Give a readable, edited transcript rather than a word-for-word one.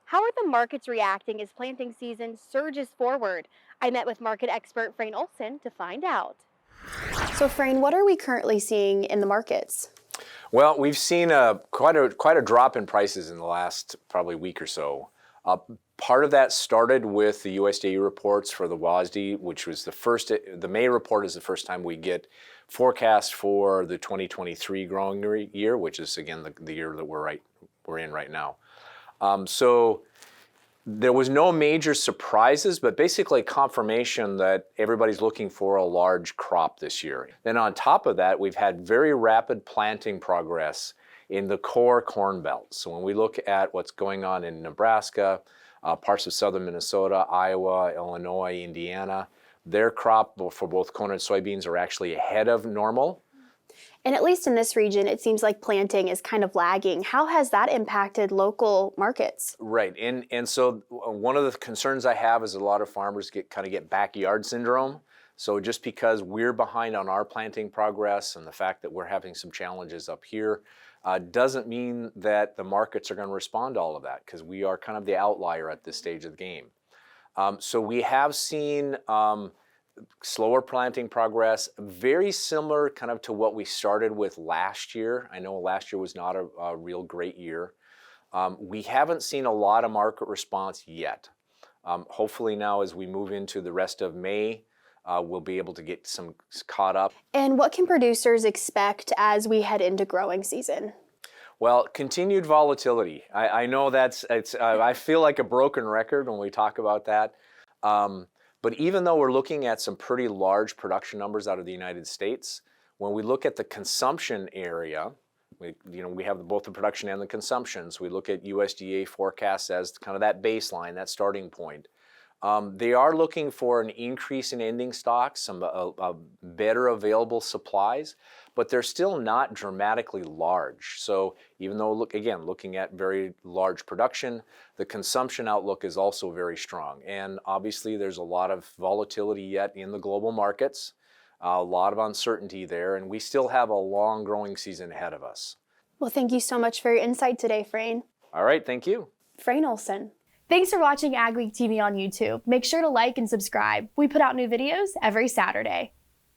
How are the markets reacting as planting season surges forward? I met with market expert Frayne Olson to find out. So, Frayne, what are we currently seeing in the markets? Well, we've seen quite a drop in prices in the last probably week or so. Part of that started with the USDA reports for the WASDE, which was the May report is the first time we get forecast for the 2023 growing year, which is again the year that we're in right now. So there was no major surprises, but basically confirmation that everybody's looking for a large crop this year. Then on top of that, we've had very rapid planting progress in the core corn belt. So when we look at what's going on in Nebraska, parts of southern Minnesota, Iowa, Illinois, Indiana, their crop for both corn and soybeans are actually ahead of normal. And at least in this region, it seems like planting is kind of lagging. How has that impacted local markets? Right, and so one of the concerns I have is a lot of farmers get backyard syndrome. So just because we're behind on our planting progress and the fact that we're having some challenges up here doesn't mean that the markets are going to respond to all of that, because we are kind of the outlier at this stage of the game. So we have seen slower planting progress, very similar kind of to what we started with last year. I know last year was not a real great year. We haven't seen a lot of market response yet. Hopefully now as we move into the rest of May, we'll be able to get some caught up. And what can producers expect as we head into growing season? Well, continued volatility. I know I feel like a broken record when we talk about that. But even though we're looking at some pretty large production numbers out of the United States, when we look at the consumption area, we have both the production and the consumption. So we look at USDA forecasts as kind of that baseline, that starting point. They are looking for an increase in ending stocks, some better available supplies, but they're still not dramatically large. So even though, looking at very large production, the consumption outlook is also very strong. And obviously there's a lot of volatility yet in the global markets, a lot of uncertainty there, and we still have a long growing season ahead of us. Well, thank you so much for your insight today, Frayne. All right, thank you. Frayne Olson. Thanks for watching AgweekTV on YouTube. Make sure to like and subscribe. We put out new videos every Saturday.